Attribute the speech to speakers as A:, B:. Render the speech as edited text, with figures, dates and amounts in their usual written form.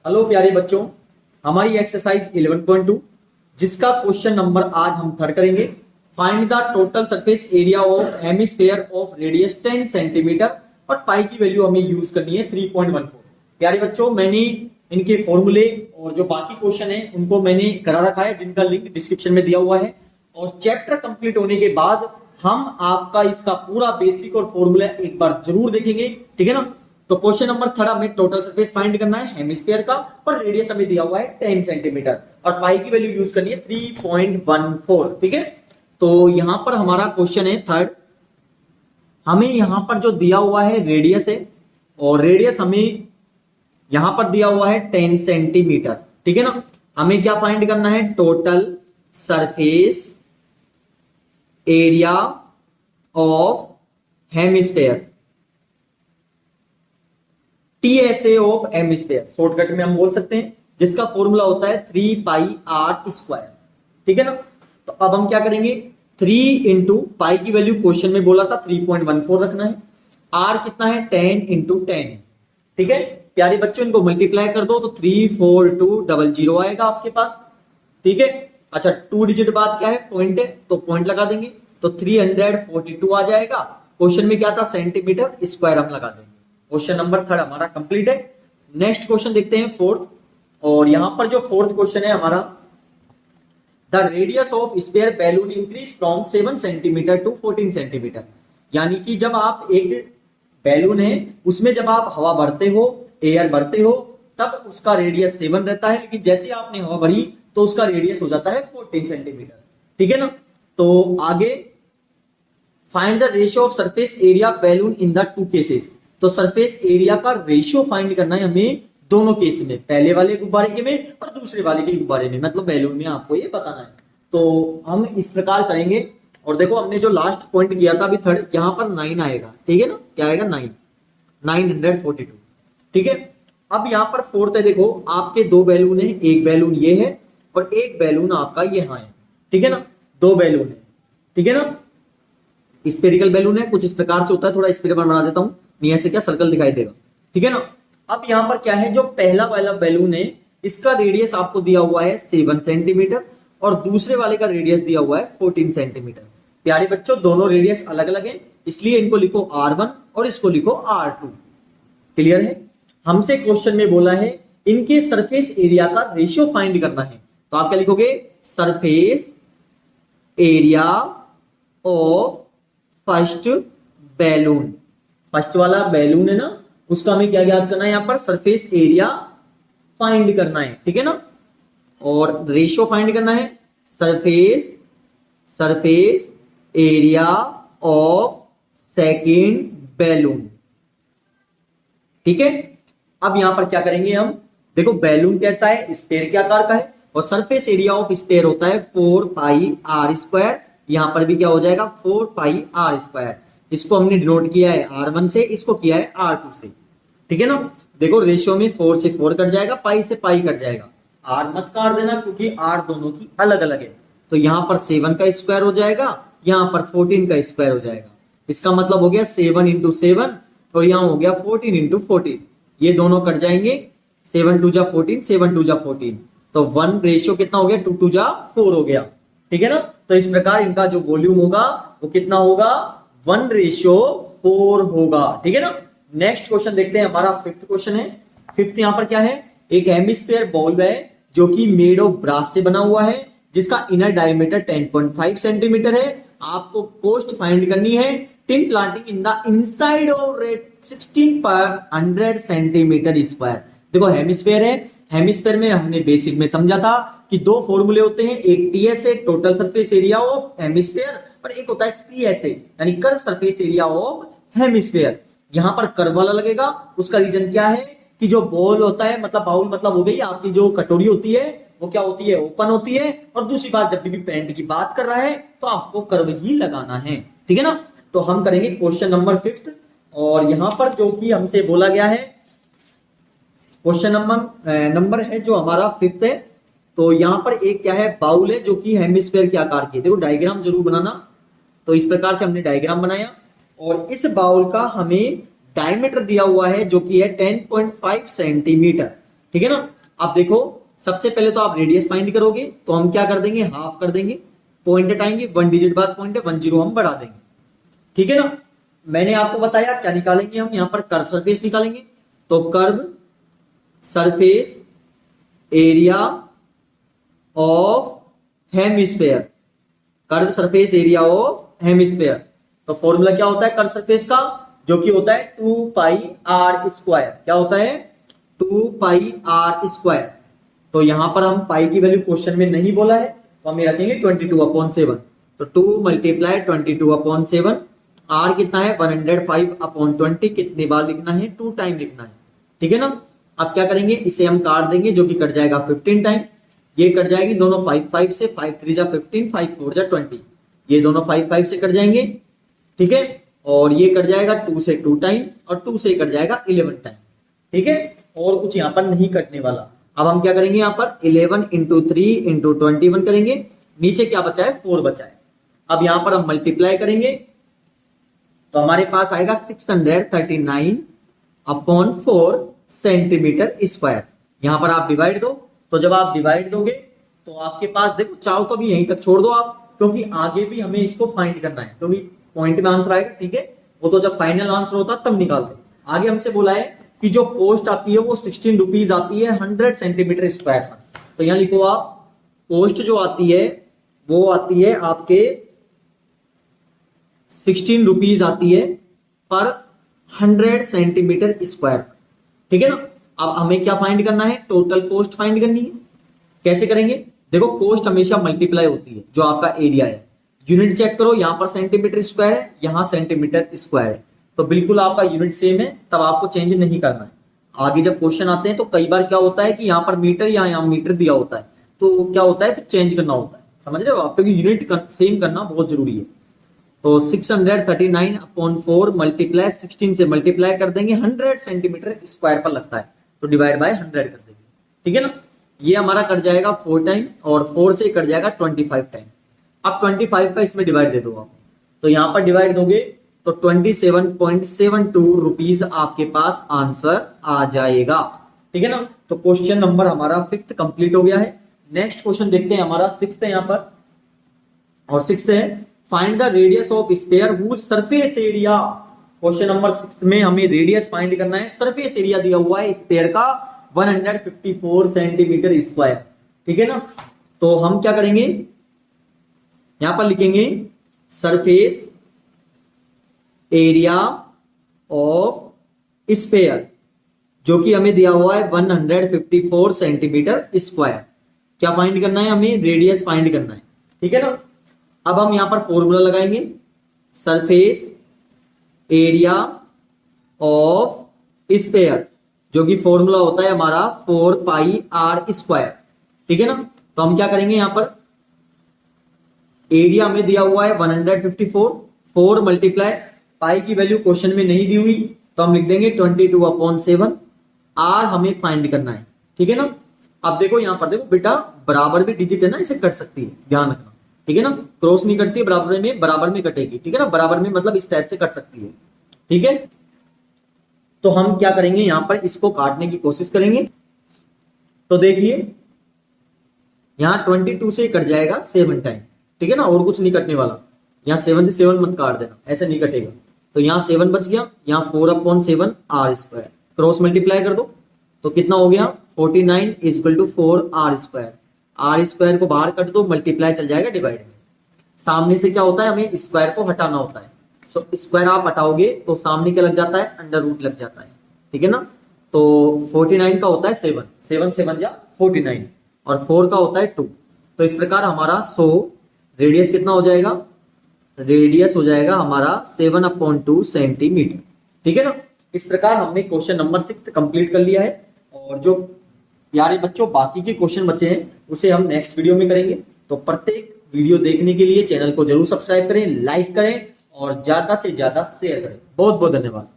A: Hello प्यारे बच्चों, हमारी एक्सरसाइज 11.2 जिसका क्वेश्चन नंबर आज हम थर्ड करेंगे। Find the total surface area of hemisphere of radius 10 centimetre और पाई की वैल्यू हमें यूज करनी है 3.14। प्यारे बच्चों, मैंने इनके फॉर्मूले और जो बाकी क्वेश्चन है उनको मैंने करा रखा है, जिनका लिंक डिस्क्रिप्शन में दिया हुआ है। और चैप्टर कंप्लीट होने के बाद हम आपका इसका पूरा बेसिक और फॉर्मूला एक बार जरूर देखेंगे, ठीक है ना। तो क्वेश्चन नंबर थर्ड हमें टोटल सरफेस फाइंड करना है हेमिस्फीयर का, और रेडियस हमें दिया हुआ है 10 सेंटीमीटर और पाई की वैल्यू यूज करनी है 3.14, ठीक है। तो यहां पर हमारा क्वेश्चन है थर्ड, हमें यहां पर जो दिया हुआ है रेडियस है, और रेडियस हमें यहां पर दिया हुआ है 10 सेंटीमीटर, ठीक है ना। हमें क्या फाइंड करना है, total surface area of hemisphere, TSA of hemisphere shortcut में हम बोल सकते हैं, जिसका फॉर्मूला होता है 3 पाई आर स्क्वायर, ठीक है ना। तो अब हम क्या करेंगे, 3 इंटू पाई की वैल्यू क्वेश्चन में बोला था 3.14 रखना है, आर कितना है 10 इंटू 10, ठीक है। प्यारे बच्चों, इनको मल्टीप्लाई कर दो तो 34200 आएगा आपके पास, ठीक है। अच्छा, 2 डिजिट बाद क्या है, पॉइंट है, तो पॉइंट लगा देंगे तो 342 आ जाएगा। क्वेश्चन में क्या था, सेंटीमीटर स्क्वायर हम लगा देंगे। क्वेश्चन नंबर थर्ड हमारा कंप्लीट है। नेक्स्ट क्वेश्चन देखते हैं फोर्थ, और यहां पर जो फोर्थ क्वेश्चन है हमारा, the radius of sphere balloon increase from 7 centimetre to 14 centimetre. यानी कि जब आप एक बैलून है उसमें जब आप हवा भरते हो, एयर भरते हो, तब उसका रेडियस 7 रहता है, लेकिन जैसे आपने हवा भरी तो उसका रेडियस हो जाता है 14 सेंटीमीटर, ठीक है ना। तो आगे find the ratio of surface area balloon in the two cases. तो सरफेस एरिया का रेशियो फाइंड करना है हमें दोनों केस में, पहले वाले गुब्बारे के में और दूसरे वाले के गुब्बारे में, मतलब बैलून में, आपको ये बताना है। तो हम इस प्रकार करेंगे, और देखो हमने जो लास्ट पॉइंट किया था अभी थर्ड, यहां पर 9 आएगा, ठीक है ना। क्या आएगा, 942, ठीक है। अब यहां पर फोर्थ है, देखो आपके दो बैलून है, एक बैलून ये है और एक बैलून आपका यहाँ है, ठीक है ना। दो बैलून है, ठीक है ना। स्फेरिकल बैलून है, कुछ इस प्रकार से होता है, थोड़ा स्फेरिकल बना देता हूं, नीचे से क्या सर्कल दिखाई देगा, ठीक है ना। अब यहां पर क्या है, जो पहला वाला बैलून है इसका रेडियस आपको दिया हुआ है 7 सेंटीमीटर और दूसरे वाले का रेडियस दिया हुआ है 14 सेंटीमीटर। प्यारे बच्चों, दोनों रेडियस अलग अलग है, इसलिए इनको लिखो R1 और इसको लिखो R2, क्लियर है। हमसे क्वेश्चन में बोला है इनके सरफेस एरिया का रेशियो फाइंड करना है, तो आप क्या लिखोगे, surface area of first balloon. First वाला बैलून है ना, उसका हमें क्या याद करना है, यहां पर सरफेस एरिया फाइंड करना है, ठीक है ना। और रेशियो फाइंड करना है, surface area of second balloon, ठीक है। अब यहां पर क्या करेंगे हम, देखो बैलून कैसा है, स्फीयर के आकार का है, और सरफेस एरिया ऑफ स्फीयर होता है 4 पाई आर स्क्वायर। यहां पर भी क्या हो जाएगा, 4 पाई आर स्क्वायर। इसको हमने डिनोट किया है R1 से, इसको किया है R2 से, ठीक है ना। देखो रेशियो में 4 से 4 कट जाएगा, पाई से पाई कट जाएगा, R मत काट देना क्योंकि R दोनों की अलग अलग है। तो यहां पर 7 का स्क्वायर हो जाएगा, यहां पर 14 का स्क्वायर हो जाएगा। इसका मतलब हो गया 7 इंटू 7, और यहां हो गया 14 इंटू 14, ये दोनों कट जाएंगे, 7 टू जा 14, 7 टू जा 14, तो 1 रेशियो कितना हो गया, 2 टू जा 4 हो गया, ठीक है ना। तो इस प्रकार इनका जो वॉल्यूम होगा वो कितना होगा, 1:4 होगा, ठीक है ना। नेक्स्ट क्वेश्चन देखते हैं, हमारा फिफ्थ क्वेश्चन है। फिफ्थ यहां पर क्या है, एक हेमिस्फीयर बॉल है जो कि मेड ऑफ ब्रास से बना हुआ है, जिसका इनर डायमीटर 10.5 सेंटीमीटर है। आपको कोस्ट फाइंड करनी है tin planting in the inside of 16 पर 100 सेंटीमीटर स्क्वायर। देखो हेमिस्फीयर है, हेमिस्फीयर में हमने बेसिक में समझा था कि दो फॉर्मूले होते हैं, एक TSA total surface area of hemisphere, और एक होता है सीएसए यानी curve surface area of hemisphere. यहां पर कर्व वाला लगेगा, उसका रीजन क्या है कि जो बॉल होता है, मतलब बाउल मतलब हो गई आपकी जो कटोरी होती है, वो क्या होती है, ओपन होती है। और दूसरी बात, जब भी पेंट की बात कर रहा है तो आपको कर्व ही लगाना है, ठीक है ना। तो हम करेंगे क्वेश्चन नंबर फिफ्थ, और यहां पर जो कि हमसे बोला गया है, क्वेश्चन नंबर है जो हमारा फिफ्थ है। तो यहां पर एक क्या है, बाउल है जो कि हेमिस्फीयर के आकार की है। देखो डायग्राम जरूर बनाना, तो इस प्रकार से हमने डायग्राम बनाया, और इस बाउल का हमें डायमीटर दिया हुआ है जो कि है 10.5 सेंटीमीटर, ठीक है ना। अब देखो सबसे पहले तो आप रेडियस फाइंड करोगे, तो हम क्या कर देंगे, हाफ कर देंगे, पॉइंट हटाएंगे, 1 डिजिट बाद पॉइंट है, 1 0 हम बढ़ा देंगे। ठीक है ना। मैंने आपको बताया क्या निकालेंगे हम, यहां पर कर्व सरफेस निकालेंगे। तो curve surface area of hemisphere, curve surface area of hemisphere. तो फॉर्मूला क्या होता है कर्व सरफेस का, जो कि होता है 2 पाई आर स्क्वायर। क्या होता है, 2 पाई आर स्क्वायर। तो यहां पर हम पाई की वैल्यू क्वेश्चन में नहीं बोला है, तो हम ये रखेंगे 22/7। तो 2 × 22/7, आर कितना है 105/20, कितनी बार लिखना है, 2 टाइम लिखना है। ठीक है ना। अब क्या करेंगे, इसे हम काट देंगे, जो कि कट जाएगा 15 टाइम, ये कट जाएगी दोनों 5 5 से, 5 3 जा 15, 5 4 जा 20, ये दोनों 5 5 से कट जाएंगे। ठीक है। और ये कट जाएगा 2 से 2 टाइम, और 2 से कट जाएगा 11 टाइम। ठीक है। और कुछ यहाँ पर नहीं कटने वाला। अब हम क्या करेंगे, यहाँ पर 11 × 3 × 21 करेंगे, नीचे क्या बचा है 4 बचा है। अब यहां पर हम मल्टीप्लाई करेंगे, तो हमारे पास आएगा 639/4 सेंटीमीटर स्क्वायर। यहां पर आप डिवाइड दो, तो जब आप डिवाइड दोगे तो आपके पास देखो, चाहो तो भी यहीं तक छोड़ दो आप, क्योंकि आगे भी हमें इसको फाइंड करना है, क्योंकि पॉइंट में आंसर आएगा। ठीक है, वो तो जब फाइनल आंसर होता तब निकालते। आगे हमसे बोला है कि जो कॉस्ट आती है वो 16 रुपीज आती है 100 सेंटीमीटर स्क्वायर पर। तो यहां लिखो आप, कॉस्ट जो आती है वो आती है आपके 16 रुपीज आती है पर 100 सेंटीमीटर स्क्वायर। ठीक है ना। अब हमें क्या फाइंड करना है, टोटल कॉस्ट फाइंड करनी है। कैसे करेंगे, देखो कॉस्ट हमेशा मल्टीप्लाई होती है जो आपका एरिया है। यूनिट चेक करो, यहां पर सेंटीमीटर स्क्वायर है, यहां सेंटीमीटर स्क्वायर है, तो बिल्कुल आपका यूनिट सेम है, तब आपको चेंज नहीं करना है। आगे जब क्वेश्चन आते हैं तो कई बार क्या होता है कि यहाँ पर मीटर या यहाँ मीटर दिया होता है, तो क्या होता है फिर चेंज करना होता है। समझ रहे हो आप, क्योंकि यूनिट सेम करना बहुत जरूरी है। तो 639/4 मल्टीप्लाई 16 से मल्टीप्लाई कर देंगे, 100 सेंटीमीटर स्क्वायर पर लगता है, तो डिवाइड बाय 100 कर देंगे। ठीक है ना। ये हमारा कट जाएगा 4 टाइम, और 4 से कट जाएगा 25 टाइम। अब 25 का इसमें डिवाइड दे दो आप, तो यहां पर डिवाइड दोगे तो 27.72 रुपीज आपके पास आंसर आ जाएगा। ठीक है ना। तो क्वेश्चन नंबर हमारा 5th कंप्लीट हो गया है। नेक्स्ट क्वेश्चन देखते हैं, हमारा 6th है यहाँ पर, और 6th है find the radius of sphere whose surface area. Question number 6 में हमें रेडियस फाइंड करना है, सरफेस एरिया दिया हुआ है स्फीयर का 154 सेंटीमीटर स्क्वायर। ठीक है ना। तो हम क्या करेंगे, यहां पर लिखेंगे सरफेस एरिया ऑफ स्फीयर, जो कि हमें दिया हुआ है 154 सेंटीमीटर स्क्वायर। क्या फाइंड करना है, हमें रेडियस फाइंड करना है। ठीक है ना। अब हम यहां पर फॉर्मूला लगाएंगे, सरफेस एरिया ऑफ स्फीयर, जो कि फॉर्मूला होता है हमारा 4 पाई आर स्क्वायर। ठीक है ना। तो हम क्या करेंगे, यहां पर एरिया में दिया हुआ है 154, 4 मल्टीप्लाई पाई की वैल्यू क्वेश्चन में नहीं दी हुई, तो हम लिख देंगे 22/7। आर हमें फाइंड करना है। ठीक है ना। अब देखो यहां पर, देखो बेटा बराबर भी डिजिट है ना, इसे कट सकती है, ध्यान रखना। ठीक है ना, क्रॉस नहीं करती है, बराबर में कटेगी। ठीक है ना, बराबर में मतलब इस टाइप से कट सकती है। ठीक है। तो हम क्या करेंगे, यहां पर इसको काटने की कोशिश करेंगे। तो देखिए यहां 22 से कट जाएगा 7 टाइम। ठीक है ना, और कुछ नहीं कटने वाला। यहां 7 से 7 मत काट देना, ऐसे नहीं कटेगा। तो यहां 7 बच गया, यहां 4/7 आर स्क्वायर, क्रॉस मल्टीप्लाई कर दो तो कितना हो गया 49 = 4 आर स्क्वायर। आर स्क्वायर को बाहर कट दो, मल्टीप्लाई चल जाएगा डिवाइड में। सामने से क्या होता है, हमें स्क्वायर को हटाना होता है। सो स्क्वायर आप हटाओगे तो सामने क्या लग जाता है, अंडर रूट लग जाता है। ठीक है ना। तो 49 का होता है 7, 7 7 जा 49, और 4 का होता है 2। तो इस प्रकार हमारा 100 रेडियस कितना हो जाएगा, रेडियस हो जाएगा हमारा 7/2 सेंटीमीटर। ठीक है ना। इस प्रकार हमने क्वेश्चन नंबर 6 कंप्लीट कर लिया है, और जो प्यारे बच्चों बाकी के क्वेश्चन बचे हैं उसे हम नेक्स्ट वीडियो में करेंगे। तो प्रत्येक वीडियो देखने के लिए चैनल को जरूर सब्सक्राइब करें, लाइक करें और ज्यादा से ज्यादा शेयर करें। बहुत बहुत धन्यवाद।